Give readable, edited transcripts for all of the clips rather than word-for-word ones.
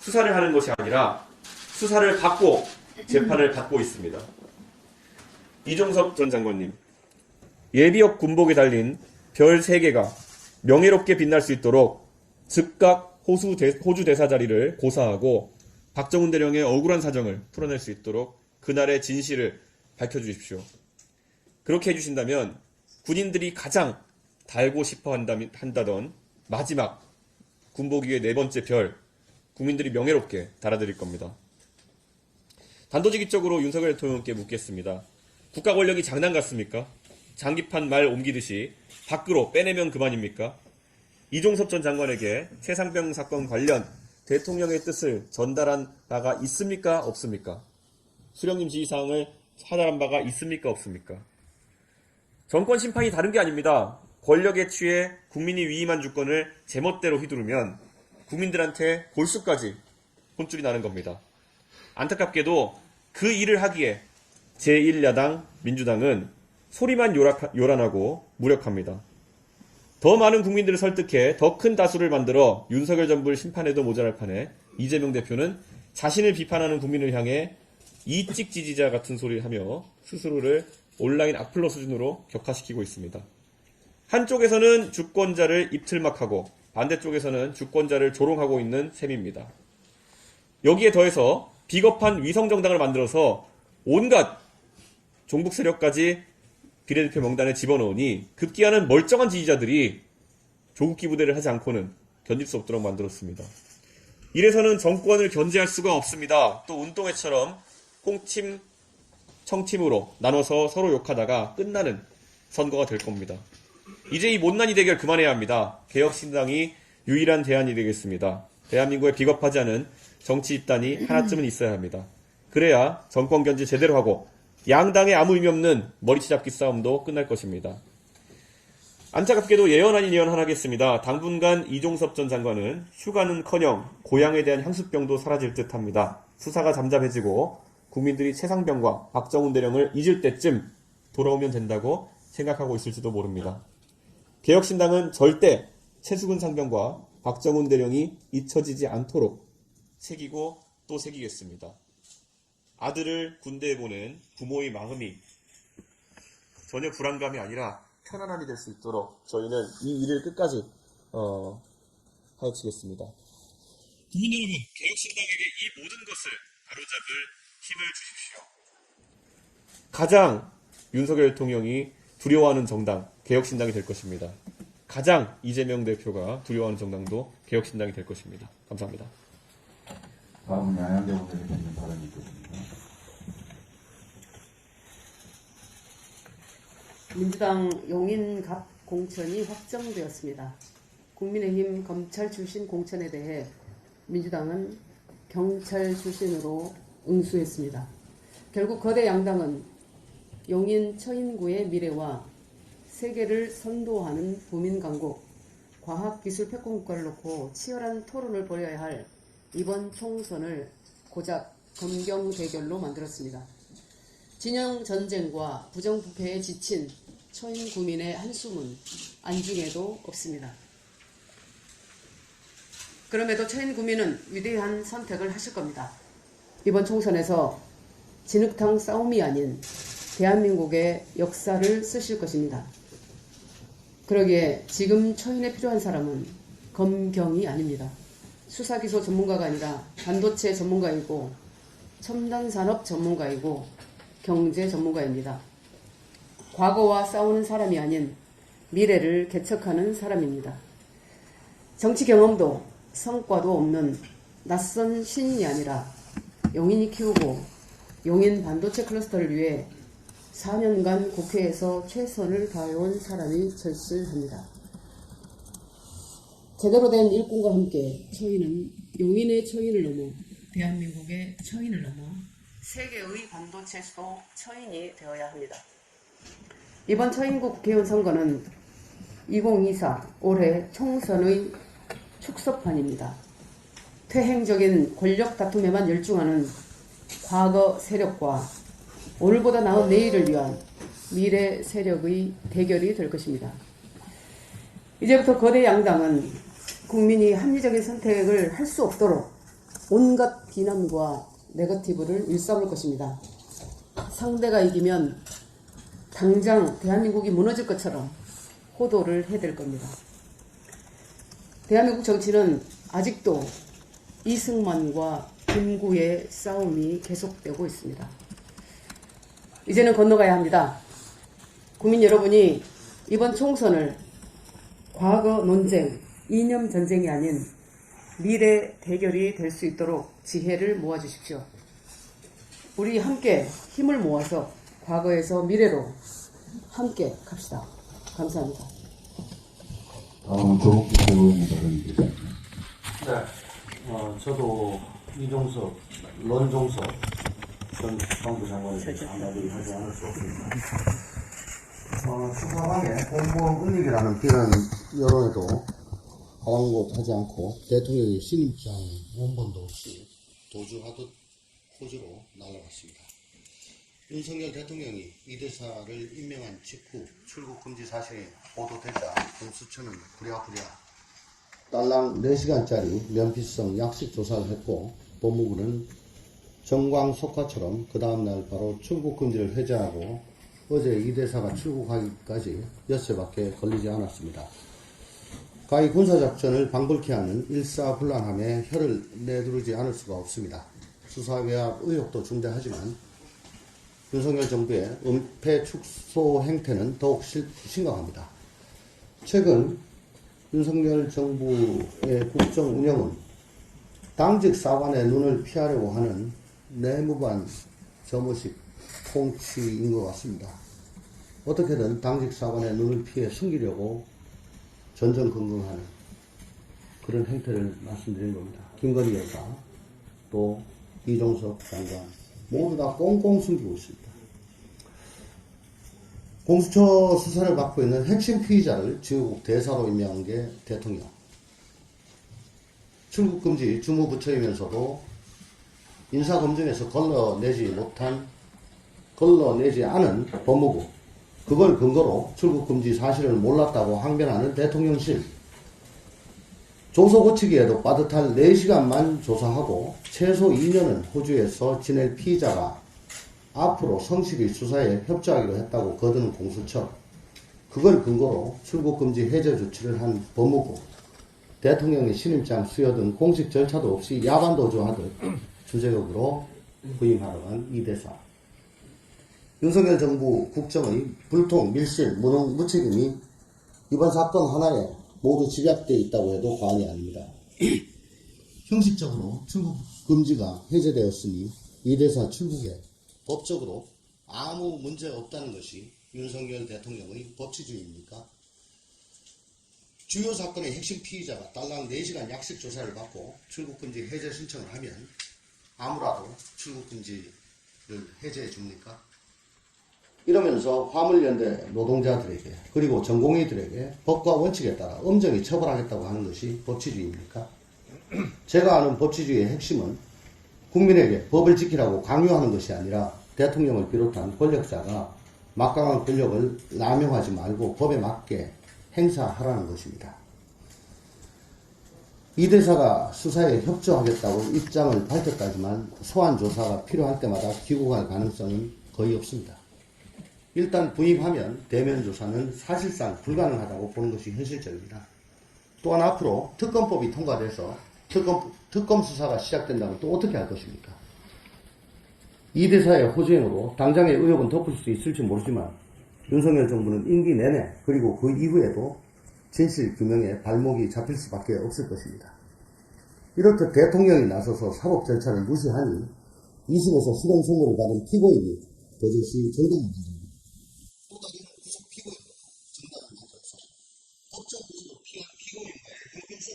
수사를 하는 것이 아니라 수사를 받고 재판을 받고 있습니다. 이종섭 전 장관님, 예비역 군복에 달린 별 3개가 명예롭게 빛날 수 있도록 즉각 호주 대사 자리를 고사하고 박정훈 대령의 억울한 사정을 풀어낼 수 있도록 그날의 진실을 밝혀주십시오. 그렇게 해주신다면 군인들이 가장 달고 싶어 한다던 마지막 군복 위의 4번째 별, 국민들이 명예롭게 달아드릴 겁니다. 단도직입적으로 윤석열 대통령께 묻겠습니다. 국가 권력이 장난 같습니까? 장기판 말 옮기듯이 밖으로 빼내면 그만입니까? 이종섭 전 장관에게 최상병 사건 관련 대통령의 뜻을 전달한 바가 있습니까? 없습니까? 수령님 지시사항을 사달한 바가 있습니까? 없습니까? 정권 심판이 다른 게 아닙니다. 권력에 취해 국민이 위임한 주권을 제멋대로 휘두르면 국민들한테 골수까지 혼쭐이 나는 겁니다. 안타깝게도 그 일을 하기에 제1야당 민주당은 소리만 요란하고 무력합니다. 더 많은 국민들을 설득해 더 큰 다수를 만들어 윤석열 정부를 심판해도 모자랄 판에 이재명 대표는 자신을 비판하는 국민을 향해 이찍 지지자 같은 소리를 하며 스스로를 온라인 악플러 수준으로 격화시키고 있습니다. 한쪽에서는 주권자를 입틀막하고 반대쪽에서는 주권자를 조롱하고 있는 셈입니다. 여기에 더해서 비겁한 위성정당을 만들어서 온갖 종북 세력까지 비례대표 명단에 집어넣으니 급기야는 멀쩡한 지지자들이 조국기 부대를 하지 않고는 견딜 수 없도록 만들었습니다. 이래서는 정권을 견제할 수가 없습니다. 또 운동회처럼 꽁침, 청침으로 나눠서 서로 욕하다가 끝나는 선거가 될 겁니다. 이제 이 못난이 대결 그만해야 합니다. 개혁신당이 유일한 대안이 되겠습니다. 대한민국에 비겁하지 않은 정치 집단이 하나쯤은 있어야 합니다. 그래야 정권 견제 제대로 하고 양당의 아무 의미 없는 머리채 잡기 싸움도 끝날 것입니다. 안타깝게도 예언 아닌 예언 하나 하겠습니다. 당분간 이종섭 전 장관은 휴가는커녕 고향에 대한 향수병도 사라질 듯합니다. 수사가 잠잠해지고 국민들이 최상병과 박정훈 대령을 잊을 때쯤 돌아오면 된다고 생각하고 있을지도 모릅니다. 개혁신당은 절대 최수근 상병과 박정훈 대령이 잊혀지지 않도록 새기고 또 새기겠습니다. 아들을 군대에 보낸 부모의 마음이 전혀 불안감이 아니라 편안함이 될 수 있도록 저희는 이 일을 끝까지 하여치겠습니다. 국민 여러분, 개혁신당에게 이 모든 것을 바로잡을 힘을 주십시오. 가장 윤석열 대통령이 두려워하는 정당, 개혁신당이 될 것입니다. 가장 이재명 대표가 두려워하는 정당도 개혁신당이 될 것입니다. 감사합니다. 다음은 양양대 원내대표님 발언이 있겠습니다. 민주당 용인갑 공천이 확정되었습니다. 국민의힘 검찰 출신 공천에 대해 민주당은 경찰 출신으로 응수했습니다. 결국 거대 양당은 용인 처인구의 미래와 세계를 선도하는 부민강국, 과학기술 패권국가를 놓고 치열한 토론을 벌여야 할 이번 총선을 고작 검경 대결로 만들었습니다. 진영 전쟁과 부정부패에 지친 처인 구민의 한숨은 안중에도 없습니다. 그럼에도 처인 구민은 위대한 선택을 하실 겁니다. 이번 총선에서 진흙탕 싸움이 아닌 대한민국의 역사를 쓰실 것입니다. 그러기에 지금 처인에 필요한 사람은 검경이 아닙니다. 수사기소 전문가가 아니라 반도체 전문가이고 첨단산업 전문가이고 경제 전문가입니다. 과거와 싸우는 사람이 아닌 미래를 개척하는 사람입니다. 정치 경험도 성과도 없는 낯선 신인이 아니라 용인이 키우고 용인 반도체 클러스터를 위해 4년간 국회에서 최선을 다해온 사람이 절실합니다. 제대로 된 일꾼과 함께 처인은 용인의 처인을 넘어 대한민국의 처인을 넘어 세계의 반도체 수도 처인이 되어야 합니다. 이번 처인구 국회의원 선거는 2024 올해 총선의 축소판입니다. 퇴행적인 권력 다툼에만 열중하는 과거 세력과 오늘보다 나은 내일을 위한 미래 세력의 대결이 될 것입니다. 이제부터 거대 양당은 국민이 합리적인 선택을 할 수 없도록 온갖 비난과 네거티브를 일삼을 것입니다. 상대가 이기면 당장 대한민국이 무너질 것처럼 호도를 해댈 겁니다. 대한민국 정치는 아직도 이승만과 김구의 싸움이 계속되고 있습니다. 이제는 건너가야 합니다. 국민 여러분이 이번 총선을 과거 논쟁, 이념 전쟁이 아닌 미래 대결이 될 수 있도록 지혜를 모아주십시오. 우리 함께 힘을 모아서 과거에서 미래로 함께 갑시다. 감사합니다. 다음은 조국기 의원님 발언이겠습니다. 네, 저도 이종석, 런종석 전 국방부 장관에게 한마디 하지 않을 수 없습니다. 수사방에 공무원 은닉이라는 비난 여론에도 아랑곳하지 않고 대통령의 신임장 원본도 없이 도주하듯 호주로 날아갔습니다. 윤석열 대통령이 이 대사를 임명한 직후 출국 금지 사실이 보도되자 공수처는 부랴부랴 딸랑 4시간짜리 면피성 약식 조사를 했고 법무부는 정광석화처럼 그 다음날 바로 출국 금지를 해제하고 어제 이 대사가 출국하기까지 엿새밖에 걸리지 않았습니다. 가히 군사작전을 방불케 하는 일사불란함에 혀를 내두르지 않을 수가 없습니다. 수사외압 의혹도 중대하지만 윤석열 정부의 은폐 축소 행태는 더욱 심각합니다. 최근 윤석열 정부의 국정 운영은 당직 사관의 눈을 피하려고 하는 내무반 점호식 통치인 것 같습니다. 어떻게든 당직 사관의 눈을 피해 숨기려고 전전긍긍하는 그런 행태를 말씀드린 겁니다. 김건희 여사, 또 이종석 장관 모두 다 꽁꽁 숨기고 있습니다. 공수처 수사를 받고 있는 핵심 피의자를 지휘국 대사로 임명한 게 대통령. 출국금지 주무부처이면서도 인사검증에서 걸러내지 않은 법무부. 그걸 근거로 출국금지 사실을 몰랐다고 항변하는 대통령실. 조서 고치기에도 빠듯할 4시간만 조사하고 최소 2년은 호주에서 지낼 피의자가 앞으로 성실히 수사에 협조하기로 했다고 거드는 공수처. 그걸 근거로 출국금지 해제 조치를 한 법무부. 대통령의 신임장 수여 등 공식 절차도 없이 야반도주하듯 주제격으로 부임하러 간 이 대사. 윤석열 정부 국정의 불통, 밀실, 무능, 무책임이 이번 사건 하나에 모두 집약되어 있다고 해도 과언이 아닙니다. 형식적으로 출국 금지가 해제되었으니 이 대사 출국에 법적으로 아무 문제 없다는 것이 윤석열 대통령의 법치주의입니까? 주요 사건의 핵심 피의자가 딸랑 4시간 약식 조사를 받고 출국금지 해제 신청을 하면 아무라도 출국금지를 해제해 줍니까? 이러면서 화물연대 노동자들에게 그리고 전공의들에게 법과 원칙에 따라 엄정히 처벌하겠다고 하는 것이 법치주의입니까? 제가 아는 법치주의의 핵심은 국민에게 법을 지키라고 강요하는 것이 아니라 대통령을 비롯한 권력자가 막강한 권력을 남용하지 말고 법에 맞게 행사하라는 것입니다. 이 대사가 수사에 협조하겠다고 입장을 밝혔다지만 소환조사가 필요할 때마다 귀국할 가능성은 거의 없습니다. 일단 부임하면 대면 조사는 사실상 불가능하다고 보는 것이 현실적입니다. 또한 앞으로 특검법이 통과돼서 특검 수사가 시작된다면 또 어떻게 할 것입니까? 이 대사의 호주행으로 당장의 의혹은 덮을 수 있을지 모르지만 윤석열 정부는 임기 내내 그리고 그 이후에도 진실규명에 발목이 잡힐 수밖에 없을 것입니다. 이렇듯 대통령이 나서서 사법 절차를 무시하니 2심에서 실형 선고를 받은 피고인이 버젓이 정당을 가집니다. 또 다른 구속 피고인도 정당을 가져서 법적 구속을 피한 피고인과의 형평성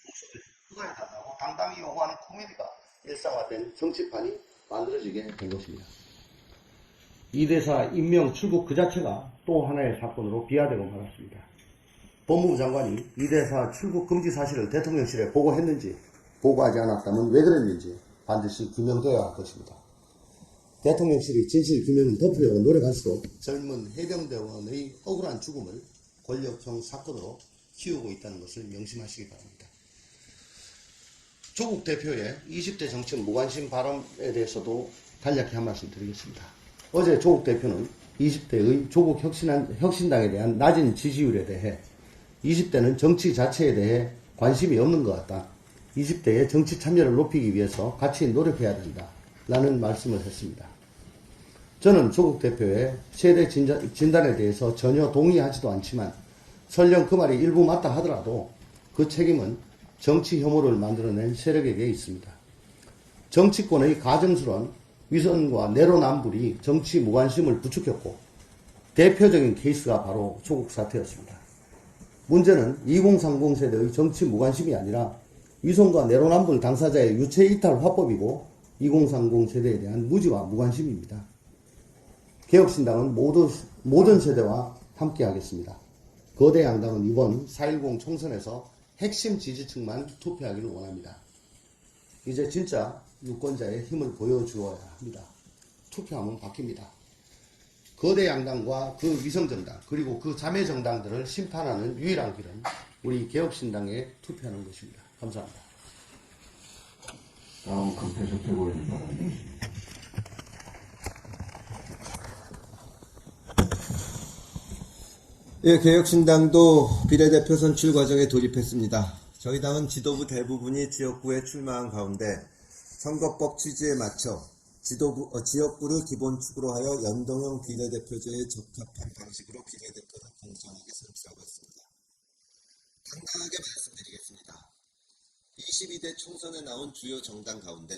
목소리를 투과해달라고 당당히 요구하는 코미디가 일상화된 정치판이 만들어지게 된 것입니다. 이 대사 임명 출국 그 자체가 또 하나의 사건으로 비화되고 말았습니다. 법무부 장관이 이 대사 출국 금지 사실을 대통령실에 보고했는지 보고하지 않았다면 왜 그랬는지 반드시 규명되어야 할 것입니다. 대통령실이 진실 규명을 덮으려고 노력할수록 젊은 해병대원의 억울한 죽음을 권력형 사건으로 키우고 있다는 것을 명심하시기 바랍니다. 조국 대표의 20대 정치 무관심 발언에 대해서도 간략히 한 말씀 드리겠습니다. 어제 조국 대표는 20대의 조국 혁신당에 대한 낮은 지지율에 대해 20대는 정치 자체에 대해 관심이 없는 것 같다. 20대의 정치 참여를 높이기 위해서 같이 노력해야 된다. 라는 말씀을 했습니다. 저는 조국 대표의 세대 진단에 대해서 전혀 동의하지도 않지만 설령 그 말이 일부 맞다 하더라도 그 책임은 정치 혐오를 만들어낸 세력에게 있습니다. 정치권의 가증스러운 위선과 내로남불이 정치 무관심을 부추겼고 대표적인 케이스가 바로 조국 사태였습니다. 문제는 2030 세대의 정치 무관심이 아니라 위선과 내로남불 당사자의 유체이탈 화법이고 2030 세대에 대한 무지와 무관심입니다. 개혁신당은 모든 세대와 함께하겠습니다. 거대 양당은 이번 4.10 총선에서 핵심 지지층만 투표하기를 원합니다. 이제 진짜 유권자의 힘을 보여주어야 합니다. 투표하면 바뀝니다. 거대 양당과 그 위성정당 그리고 그 자매정당들을 심판하는 유일한 길은 우리 개혁신당에 투표하는 것입니다. 감사합니다. 다음 금태섭 최고위원 발언. 예, 개혁신당도 비례대표 선출 과정에 돌입했습니다. 저희 당은 지도부 대부분이 지역구에 출마한 가운데 선거법 취지에 맞춰 지역구를 기본축으로 하여 연동형 비례대표제에 적합한 방식으로 비례대표를 공정하게 선출하고 있습니다. 당당하게 말씀드리겠습니다. 22대 총선에 나온 주요 정당 가운데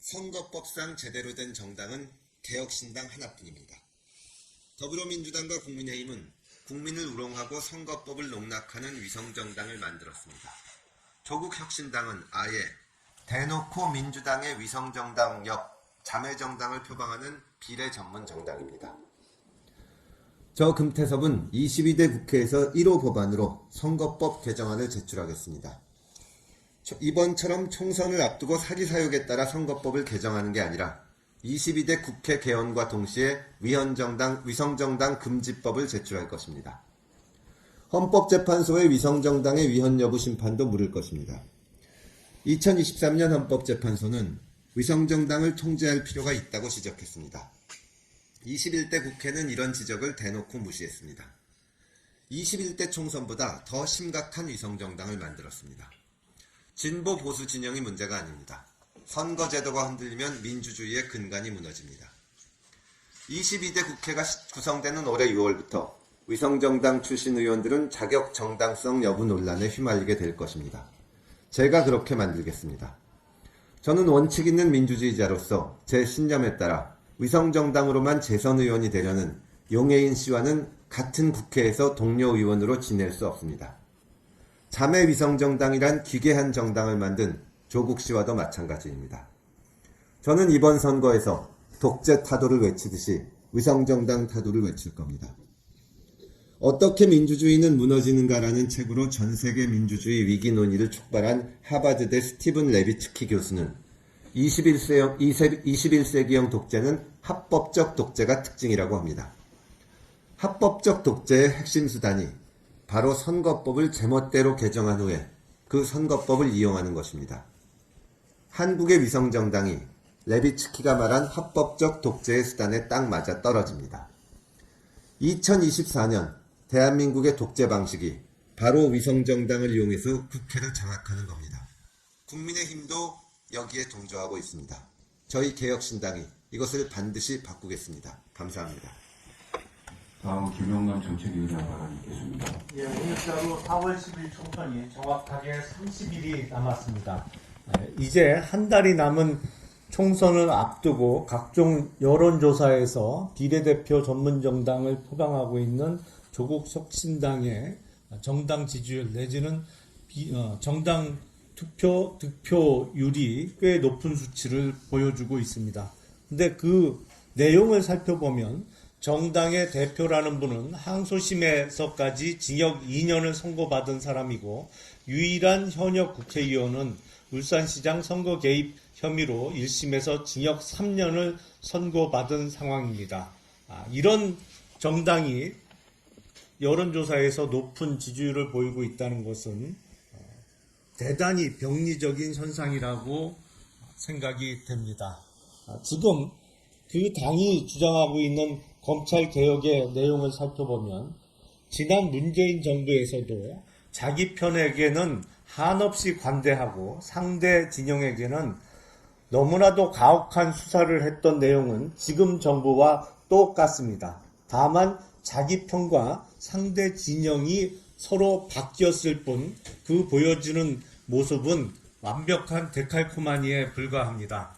선거법상 제대로 된 정당은 개혁신당 하나뿐입니다. 더불어민주당과 국민의힘은 국민을 우롱하고 선거법을 농락하는 위성정당을 만들었습니다. 조국혁신당은 아예 대놓고 민주당의 위성정당 옆 자매정당을 표방하는 비례전문정당입니다. 저 금태섭은 22대 국회에서 1호 법안으로 선거법 개정안을 제출하겠습니다. 이번처럼 총선을 앞두고 사기사욕에 따라 선거법을 개정하는 게 아니라 22대 국회 개원과 동시에 위성정당 금지법을 제출할 것입니다. 헌법재판소의 위성정당의 위헌 여부 심판도 물을 것입니다. 2023년 헌법재판소는 위성정당을 통제할 필요가 있다고 지적했습니다. 21대 국회는 이런 지적을 대놓고 무시했습니다. 21대 총선보다 더 심각한 위성정당을 만들었습니다. 진보 보수 진영이 문제가 아닙니다. 선거제도가 흔들리면 민주주의의 근간이 무너집니다. 22대 국회가 구성되는 올해 6월부터 위성정당 출신 의원들은 자격 정당성 여부 논란에 휘말리게 될 것입니다. 제가 그렇게 만들겠습니다. 저는 원칙 있는 민주주의자로서 제 신념에 따라 위성정당으로만 재선 의원이 되려는 용해인 씨와는 같은 국회에서 동료 의원으로 지낼 수 없습니다. 자매 위성정당이란 기괴한 정당을 만든 조국 씨와도 마찬가지입니다. 저는 이번 선거에서 독재 타도를 외치듯이 위성정당 타도를 외칠 겁니다. 어떻게 민주주의는 무너지는가라는 책으로 전세계 민주주의 위기 논의를 촉발한 하버드대 스티븐 레비츠키 교수는 21세기형 독재는 합법적 독재가 특징이라고 합니다. 합법적 독재의 핵심 수단이 바로 선거법을 제멋대로 개정한 후에 그 선거법을 이용하는 것입니다. 한국의 위성정당이 레비츠키가 말한 합법적 독재의 수단에 딱 맞아 떨어집니다. 2024년 대한민국의 독재 방식이 바로 위성정당을 이용해서 국회를 장악하는 겁니다. 국민의힘도 여기에 동조하고 있습니다. 저희 개혁신당이 이것을 반드시 바꾸겠습니다. 감사합니다. 다음 김영남 정책위원장 발언 있겠습니다. 예, 오늘자로 4월 10일 총선이 정확하게 30일이 남았습니다. 이제 한 달이 남은 총선을 앞두고 각종 여론조사에서 비례대표 전문정당을 표방하고 있는 조국 혁신당의 정당 지지율 내지는 정당 득표율이 꽤 높은 수치를 보여주고 있습니다. 근데 그 내용을 살펴보면 정당의 대표라는 분은 항소심에서까지 징역 2년을 선고받은 사람이고 유일한 현역 국회의원은 울산시장 선거 개입 혐의로 1심에서 징역 3년을 선고받은 상황입니다. 이런 정당이 여론조사에서 높은 지지율을 보이고 있다는 것은 대단히 병리적인 현상이라고 생각이 됩니다. 지금 그 당이 주장하고 있는 검찰 개혁의 내용을 살펴보면 지난 문재인 정부에서도 자기 편에게는 한없이 관대하고 상대 진영에게는 너무나도 가혹한 수사를 했던 내용은 지금 정부와 똑같습니다. 다만 자기 편과 상대 진영이 서로 바뀌었을 뿐 그 보여주는 모습은 완벽한 데칼코마니에 불과합니다.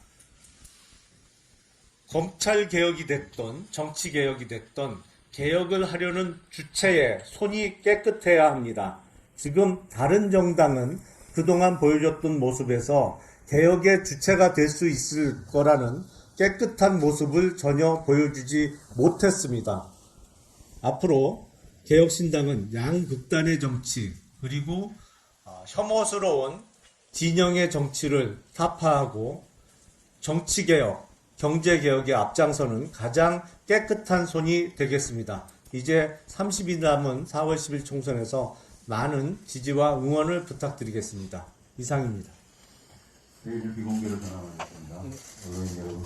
검찰 개혁이 됐던 정치 개혁이 됐던 개혁을 하려는 주체의 손이 깨끗해야 합니다. 지금 다른 정당은 그동안 보여줬던 모습에서 개혁의 주체가 될 수 있을 거라는 깨끗한 모습을 전혀 보여주지 못했습니다. 앞으로 개혁신당은 양극단의 정치 그리고 혐오스러운 진영의 정치를 타파하고 정치개혁, 경제개혁에 앞장서는 가장 깨끗한 손이 되겠습니다. 이제 30일 남은 4월 10일 총선에서 많은 지지와 응원을 부탁드리겠습니다. 이상입니다. 내일 비공개로 전환하겠습니다. 언론인 여러분,